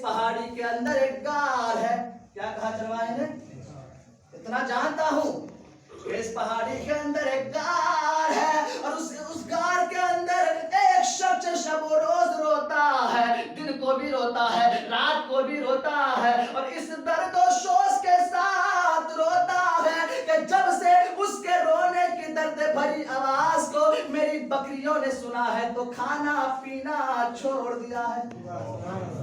اس پہاڑی کے اندر ایک غار ہے. کیا کہا چرواہے نے؟ اتنا جانتا ہوں کہ اس پہاڑی کے اندر ایک غار ہے اور اس غار کے اندر ایک شخص شب و روز روتا ہے, دن کو بھی روتا ہے, رات کو بھی روتا ہے, اور اس درد و سوز کے ساتھ روتا ہے کہ جب سے اس کے رونے کی درد بھری آواز کو میری بکریوں نے سنا ہے تو کھانا پینا چھوڑ دیا ہے.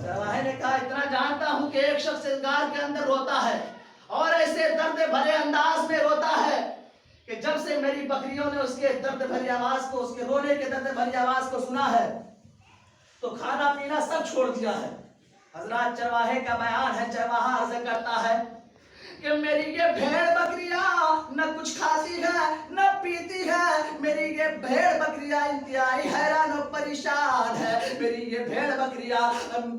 چرواہے نے کہا اتنا جانتا ہوں کہ ایک شخص اس غار کے اندر روتا ہے اور ایسے درد بھرے انداز میں روتا ہے کہ جب سے میری بکریوں نے اس کے درد بھری آواز کو, اس کے رونے کے درد بھری آواز کو سنا ہے تو کھانا پینا سب چھوڑ دیا ہے. حضرات چرواہے کا بیان ہے, چرواہا عرض کرتا ہے کہ میری یہ بھیڑ بکریاں نہ کچھ کھاتی ہے نہ پیتی ہے, میری یہ بھیڑ بکریاں انتہائی حیران و پریشان ہے. میری یہ بھیڑ بکریاں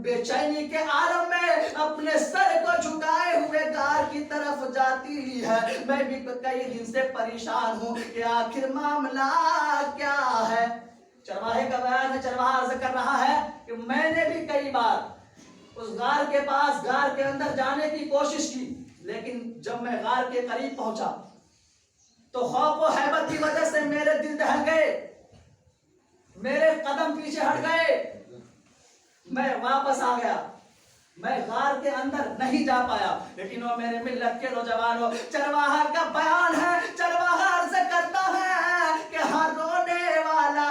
بے چینی کے عالم میں اپنے سر کو جھکائے ہوئے غار کی طرف جاتی ہے. میں بھی کئی دن سے پریشان ہوں کہ آخر معاملہ کیا ہے. چرواہے کا بیان ہے, چرواہا عرض کر رہا ہے کہ میں نے بھی کئی بار اس غار کے پاس, غار کے اندر جانے کی کوشش کی, لیکن جب میں غار کے قریب پہنچا تو خوف و ہیبت کی وجہ سے میرے دل دہل گئے, میرے قدم پیچھے ہٹ گئے, میں واپس آ گیا, میں غار کے اندر نہیں جا پایا. لیکن وہ میرے ملت کے نوجوانوں, چرواہا کا بیان ہے, چرواہا عرض کرتا ہے کہ ہر رونے والا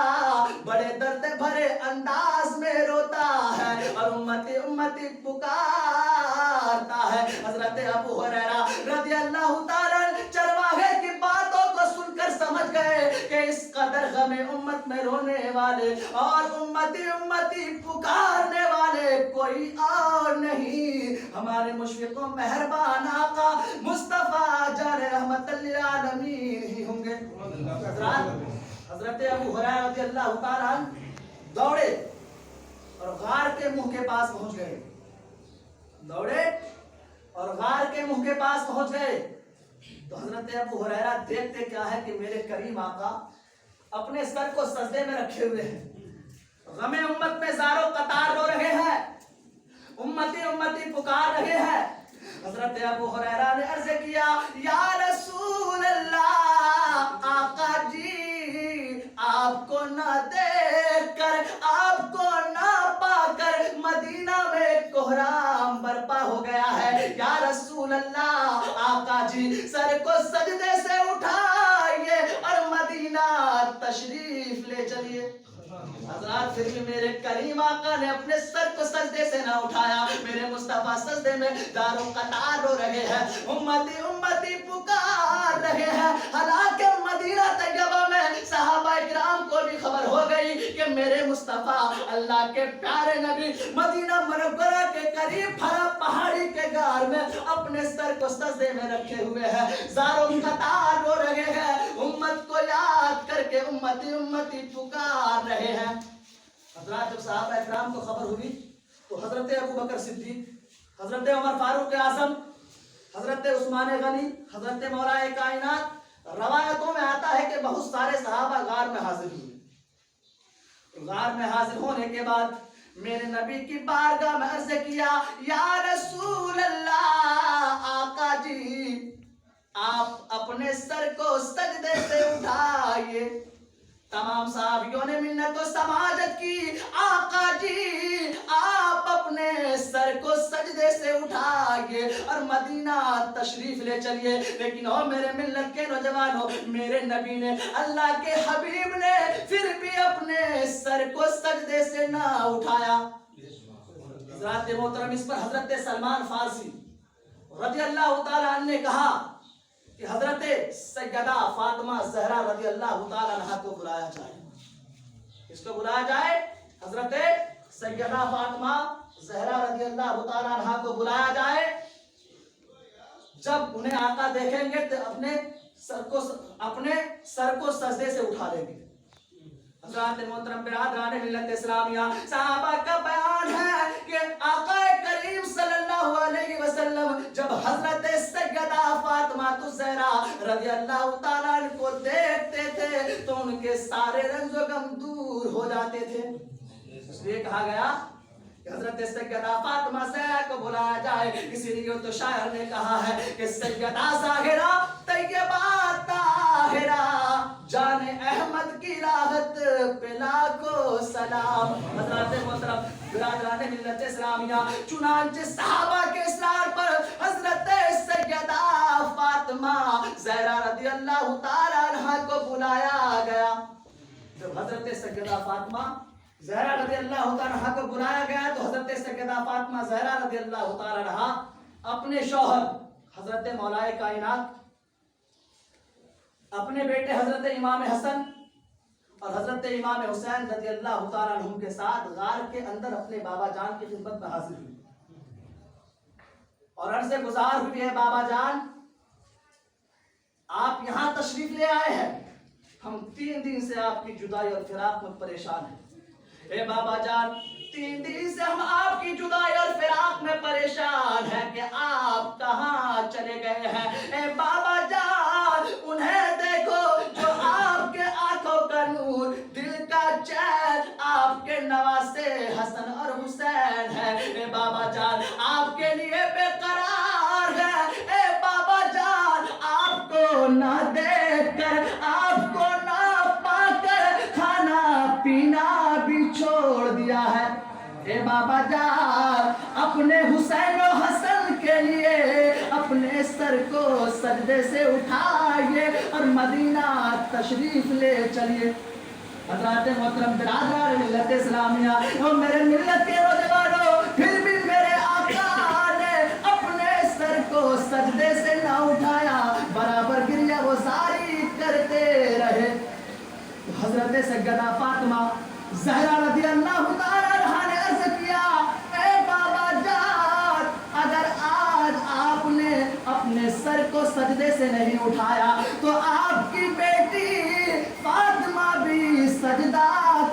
بڑے درد بھرے انداز میں روتا ہے اور امتی امتی پکارتا ہے. حضرت ابو ہریرہ رضی اللہ تعالی چرواہے کی باتوں کو سن کر سمجھ گئے کہ اس قدر غم امت میں رونے والے اور امتی امتی پکارنے والے کوئی اور نہیں, ہمارے مشفق و مہربان آقا مصطفیٰ جان رحمت للعالمین ہی ہوں گے. حضرت ابو ہریرہ رضی اللہ تعالی دوڑے اور غار کے منہ کے پاس پہنچ گئے, دوڑے اور غار کے منہ کے پاس پہنچ گئے. تو حضرت ابو ہریرہ دیکھتے کیا ہے کہ میرے کریم آقا اپنے سر کو سجدے میں رکھے ہوئے ہیں, غم امت میں زارو قطار رو رہے ہیں, امتی امتی پکار رہے ہیں. حضرت ابو ہریرہ نے عرض کیا یا رسول اللہ, آقا جی آپ کو نہ دیکھ کر, آپ کو نہ پا کر مدینہ میں کوہرام برپا ہو گیا ہے. یا رسول اللہ, آقا جی سر کو سجدے سے اٹھائیے اور مدینہ تشریف لے چلیے. حضرات پھر بھی میرے کریم آقا نے اپنے سر کو سجدے سے نہ اٹھایا, میرے مصطفیٰ سجدے میں دار و قطار رو رہے ہیں, امتی امتی پکار رہے ہیں. حالانکہ مدینہ طیبہ میں صحابہ کرام کو بھی خبر ہو گئی کہ میرے مصطفیٰ اللہ کے پیارے نبی مدینہ منورہ کے قریب بھرا پہاڑی کے غار میں اپنے سر کو سجدے میں رکھے ہوئے ہیں, زار و قطار رو رہے ہیں, امت کو یاد کر کے امتی امتی پکار رہے ہیں. حضرات جب صحابہ اکرام کو خبر ہوئی تو حضرت ابو بکر صدیق, حضرت عمر فاروق اعظم, حضرت عثمان غنی, حضرت مولا کائنات, روایتوں میں آتا ہے کہ بہت سارے صحابہ غار میں حاضر ہوئے. غار میں حاضر ہونے کے بعد میرے نبی کی بارگاہ میں عرض کیا یا رسول اللہ, آقا جی آپ اپنے سر کو سجدے سے اٹھائیے. تمام صحابیوں نے منت و سماجت کی, آقا جی آپ اپنے سر کو سجدے سے اٹھائیے اور مدینہ تشریف لے چلیے. لیکن او میرے ملت کے نوجوانوں, میرے نبی نے, اللہ کے حبیب نے پھر بھی اپنے سر کو سجدے سے نہ اٹھایا. حضرات محترم, اس پر حضرت سلمان فارسی رضی اللہ تعالیٰ عنہ نے کہا کہ حضرت سیدہ فاطمہ زہرا رضی اللہ تعالیٰ عنہ کو بلایا جائے. اس کو بلایا جائے, حضرت سیدہ فاطمہ زہرا رضی اللہ تعالیٰ عنہ کو بلایا جائے. جب انہیں آقا دیکھیں گے تو اپنے سر کو سجدے سے اٹھا لیں گے. حضرات محترم برادران ملت اسلامیہ, صحابہ کا بیان ہے کہ آقا کریم صلی اللہ علیہ وسلم جب حضرت سیدہ فاطمہ الزہرا رضی اللہ تعالیٰ عنہ کو دیکھتے تھے تو ان کے سارے رنج و غم دور ہو جاتے تھے. اس لیے کہا گیا کہ حضرت سیدہ فاطمہ زہرا کو بلایا جائے. اسی لیے تو شاعر نے کہا ہے کہ سیدہ ظاہرہ طیبہ طاہرہ جان احمد کی راحت پہ لاکھوں سلام. حضرات محترم برادران ملت اسلامیہ، چنانچہ صحابہ کے اصرار پر حضرت سیدہ فاطمہ زہرا رضی اللہ تعالیٰ عنہ کو بلایا گیا. جب حضرت سیدہ فاطمہ زہرا رضی اللہ تعالیٰ عنہ کو بلایا گیا تو حضرت سیدہ فاطمہ زہرا رضی اللہ تعالیٰ عنہ اپنے شوہر حضرت مولا کائنات، اپنے بیٹے حضرت امام حسن اور حضرت امام حسین رضی اللہ تعالیٰ عنہ کے ساتھ غار کے اندر اپنے بابا جان کی خدمت میں حاضر ہوئی اور عرض گزار ہوئی ہے، بابا جان آپ یہاں تشریف لے آئے ہیں، ہم 3 دن سے آپ کی جدائی اور فراق میں پریشان ہیں. اے بابا جان 3 دن سے ہم آپ کی جدائی اور فراق میں پریشان ہیں کہ آپ کہاں چلے گئے ہیں. اے بابا جان انہیں دیکھو جو آپ کے آنکھوں کا نور، دل کا چین، آپ کے نواسے حسن اور حسین ہے. اے بابا جان آپ کے لیے بے قرار ہے. اے بابا جان آپ کو نہ دیکھ کر، آپ کو نہ پا کر کھانا پینا بھی چھوڑ دیا ہے. اے بابا جان اپنے حسین و حسن کے لیے اپنے سر کو سجدے سے اٹھائیے اور مدینہ تشریف لے چلیے. حضرات محترم برادران ملت اسلامیہ اور میرے ملت کے نوجوانوں، پھر بھی میرے آقا نے اپنے سر کو سجدے سے نہ اٹھایا، برابر گریہ وہ ساری کرتے رہے. حضرت سیدہ فاطمہ زہرا رضی اللہ تعالیٰ عنہا نے عرض کیا، اے بابا جان اگر آج آپ نے اپنے سر کو سجدے سے نہیں اٹھایا تو آپ کی بیٹی فاطمہ بھی سجدہ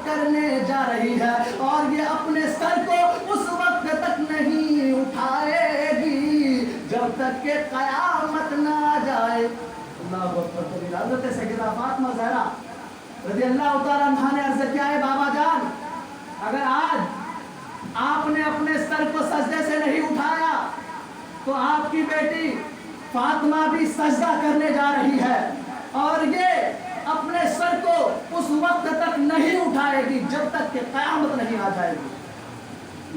کرنے جا رہی ہے اور یہ اپنے سر کو اس وقت تک نہیں اٹھائے گی جب تک کہ قیامت نہ آ جائے. اللہ اکبر. حضرت سیدہ فاطمہ زہرا رضی اللہ تعالیٰ عنہ نے عرض کیا ہے، بابا جان اگر آج آپ نے اپنے سر کو سجدے سے نہیں اٹھایا تو آپ کی بیٹی فاطمہ بھی سجدہ کرنے جا رہی ہے اور یہ اپنے سر کو اس وقت تک نہیں اٹھائے گی جب تک کہ قیامت نہیں آ جائے گی.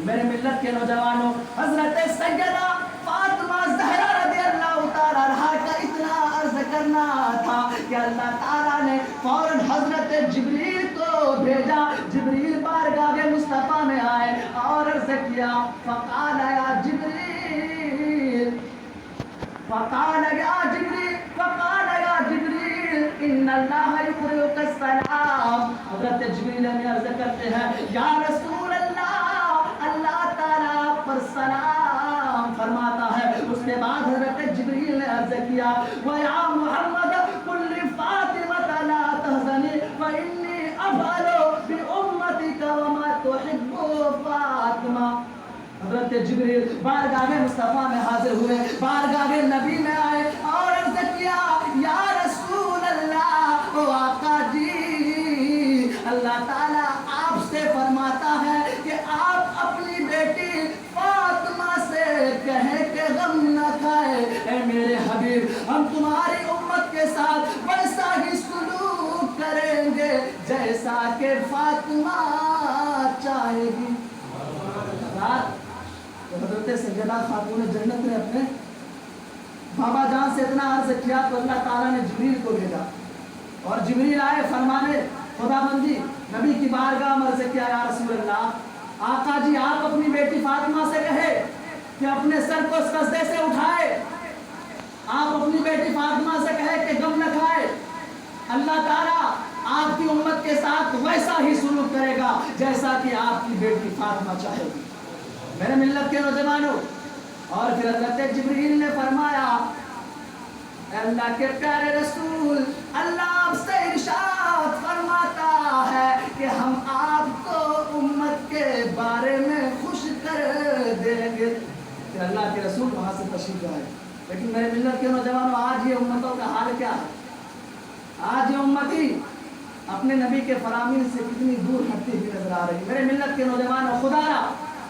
میرے ملت کے نوجوانوں، حضرت سیدہ فاطمہ زہرا رضی اللہ تعالیٰ عنہا کا اتنا عرض کرنا تھا کہ اللہ تعالیٰ نے فوراً حضرت جبریل کو بھیجا. جبریل بارگاہ مصطفیٰ میں آئے اور عرض کیا، فقال یا جبریل، فقال یا جبریل، فقال یا جبریل ان اللہ یقرئک السلام. حضرت جبریل نے عرض کرتے ہیں، یا رسول اللہ، اللہ تعالیٰ پر سلام فرماتا ہے. اس کے بعد حضرت جبریل نے عرض کیا، وَيَا مُحَمَّدَ قُلْ لِفَاطِمَةَ لَا تَحْزَنِي فَإِنِّي أَفْعَلُ بِأُمَّتِكَ وَمَا تُحِبُّ فاطمہ. حضرت جبریل بارگاہ مصطفیٰ میں حاضر ہوئے، بارگاہ نبی میں آئے اور عرض کیا، یا رسول اللہ، او آقا جی، اللہ تعالیٰ آپ سے فرماتا ہے کہ آپ اپنی بیٹی فاطمہ سے کہیں کہ غم نہ کھائے. اے میرے حبیب، ہم تمہاری امت کے ساتھ ویسا ہی سلوک کریں گے جیسا کہ فاطمہ چاہے گی. حضرت سیدہ خاتون جنت نے اپنے بابا جان سے اتنا عرض کیا تو اللہ تعالیٰ نے جبریل کو بھیجا اور جبریل آئے فرمانے خدا بندی نبی کی بارگاہ میں عرض کیا، یا رسول اللہ، آقا جی آپ اپنی بیٹی فاطمہ سے کہے کہ اپنے سر کو سجدے سے اٹھائے، آپ اپنی بیٹی فاطمہ سے کہے کہ غم نہ کھائے. اللہ تعالیٰ آپ کی امت کے ساتھ ویسا ہی سلوک کرے گا جیسا کہ آپ کی بیٹی فاطمہ چاہے گی. میرے ملت کے نوجوانوں، اور پھر حضرت جبریل نے فرمایا، اللہ کے پیارے رسول، اللہ آپ سے ارشاد فرماتا ہے کہ ہم آپ کو امت کے بارے میں خوش کر دیں گے. پھر اللہ کے رسول وہاں سے تشریف لائے. لیکن میرے ملت کے نوجوانوں، آج یہ امتوں کا حال کیا ہے؟ آج یہ امتی اپنے نبی کے فرامین سے کتنی دور ہٹتی ہوئی نظر آ رہی. میرے ملت کے نوجوانوں، خدا